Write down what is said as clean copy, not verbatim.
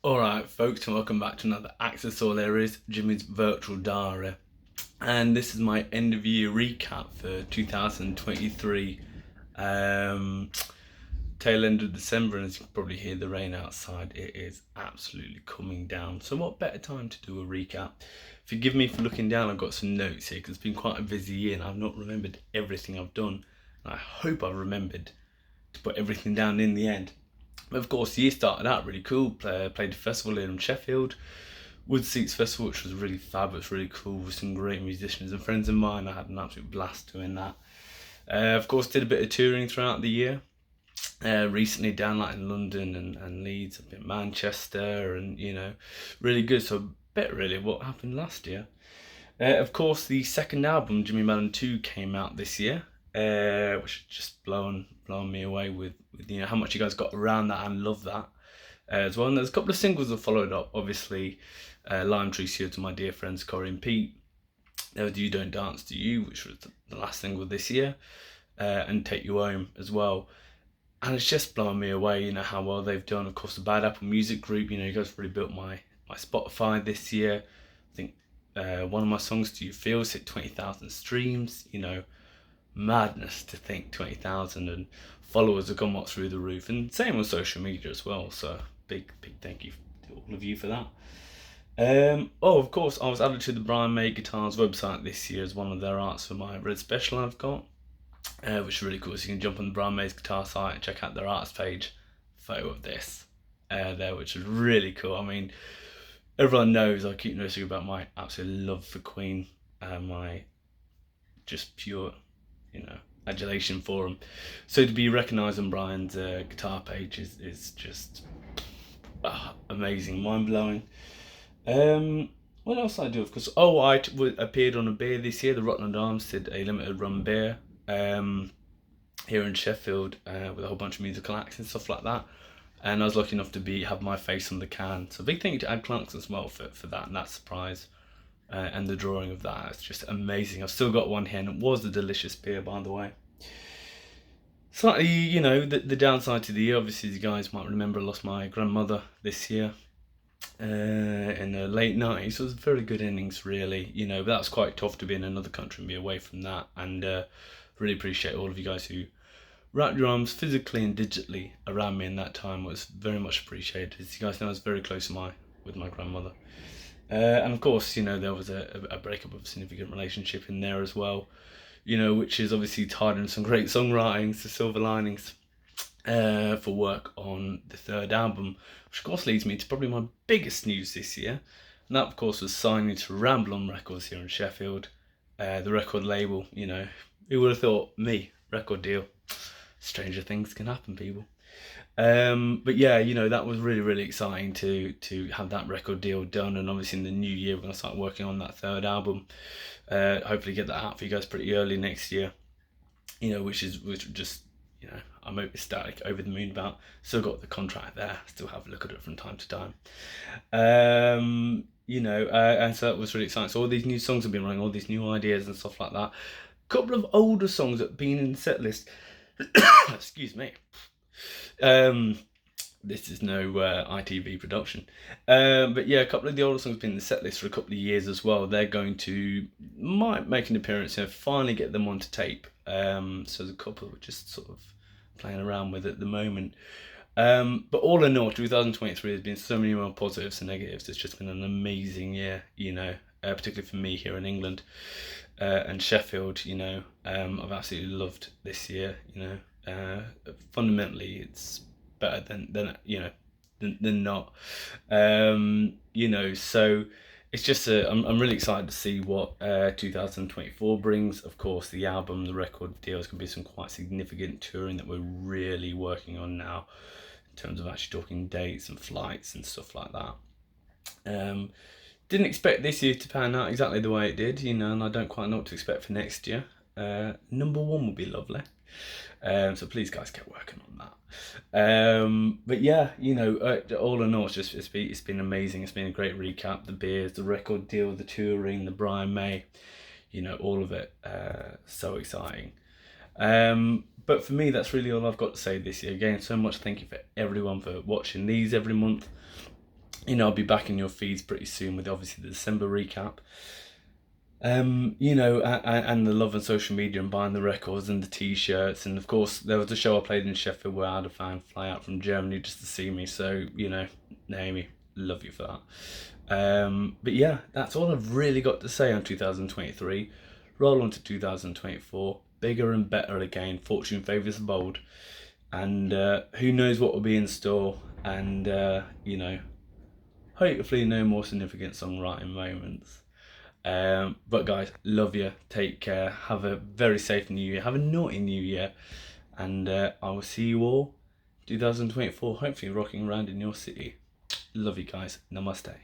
Alright folks, and welcome back to another Access All Areas, Jimmy's Virtual Diary. And this is my end of year recap for 2023. Tail end of December, and as you can probably hear the rain outside, it is absolutely coming down. So what better time to do a recap? Forgive me for looking down, I've got some notes here because it's been quite a busy year and I've not remembered everything I've done. And I hope I've remembered to put everything down in the end. But of course, the year started out really cool. Played a festival here in Sheffield, Wood Seats Festival, which was really fab. It was really cool with some great musicians and friends of mine. I had an absolute blast doing that. Of course, did a bit of touring throughout the year. Recently down like in London and Leeds, up in Manchester, and really good. So a bit really what happened last year. Of course, the second album, Jimmy Maddon 2, came out this year, which just blown me away with how much you guys got around that and love that as well. And there's a couple of singles that followed up, obviously. Lime Tree Sewer to my dear friends Corey and Pete. There was You Don't Dance to You, which was the last single this year, and Take You Home as well. And it's just blown me away, how well they've done. Of course, the Bad Apple Music Group, you guys really built my Spotify this year. I think one of my songs, Do You Feel, hit 20,000 streams. Madness to think 20,000, and followers have gone up through the roof, and same on social media as well. So big thank you to all of you for that. Of course, I was added to the Brian May Guitars website this year as one of their arts for my Red Special I've got, which is really cool. So you can jump on the Brian May's guitar site and check out their arts page. Photo of this there, which is really cool. I mean, everyone knows I keep noticing about my absolute love for Queen and my just pure adulation for them. So to be recognised on Brian's guitar page is just amazing, mind-blowing. What else did I do? Of course, I appeared on a beer this year. The Rutland Arms did a limited run beer here in Sheffield with a whole bunch of musical acts and stuff like that. And I was lucky enough to have my face on the can. So big thank you to Ad Clunks as well for that and that surprise. And the drawing of that, it's just amazing. I've still got one here, and it was a delicious beer, by the way. Slightly, the downside to the year, obviously, as you guys might remember, I lost my grandmother this year in the late 90s. So it was very good innings, really, but that's quite tough to be in another country and be away from that. And really appreciate all of you guys who wrapped your arms physically and digitally around me in that time. It was very much appreciated. As you guys know, I was very close with my grandmother. And of course, there was a breakup of a significant relationship in there as well, which is obviously tied in some great songwriting, so silver linings for work on the third album, which of course leads me to probably my biggest news this year. And that, of course, was signing to Ramble On Records here in Sheffield, the record label. Who would have thought? Me, record deal. Stranger things can happen, people. But yeah, that was really exciting to have that record deal done, and obviously in the new year we're going to start working on that third album. Hopefully get that out for you guys pretty early next year, which just I'm ecstatic, over the moon about. Still got the contract there, still have a look at it from time to time. And so that was really exciting. So all these new songs have been running, all these new ideas and stuff like that. A couple of older songs that have been in the set list. Excuse me. This is no ITV production, but yeah, a couple of the older songs have been in the set list for a couple of years as well. They're going to might make an appearance and finally get them onto tape. So there's a couple we're just sort of playing around with at the moment. But all in all, 2023 has been so many more positives and negatives. It's just been an amazing year, particularly for me here in England and Sheffield. I've absolutely loved this year. Fundamentally, it's better than not. So it's just I'm really excited to see what 2024 brings. Of course, the album, the record deals can be some quite significant touring that we're really working on now, in terms of actually talking dates and flights and stuff like that. Didn't expect this year to pan out exactly the way it did, and I don't quite know what to expect for next year. Number one would be lovely. So please, guys, get working on that. But yeah, all in all, it's been amazing. It's been a great recap. The beers, the record deal, the touring, the Brian May, all of it. So exciting. But for me, that's really all I've got to say this year. Again, so much thank you for everyone for watching these every month. I'll be back in your feeds pretty soon with obviously the December recap. And the love on social media and buying the records and the t-shirts, and of course there was a show I played in Sheffield where I had a fan fly out from Germany just to see me, so Naomi, love you for that. But yeah, that's all I've really got to say on 2023. Roll on to 2024, bigger and better again, fortune favours the bold, and who knows what will be in store, and hopefully no more significant songwriting moments. But guys, love you. Take care. Have a very safe new year. Have a naughty new year. And I will see you all 2024, hopefully rocking around in your city. Love you guys. Namaste.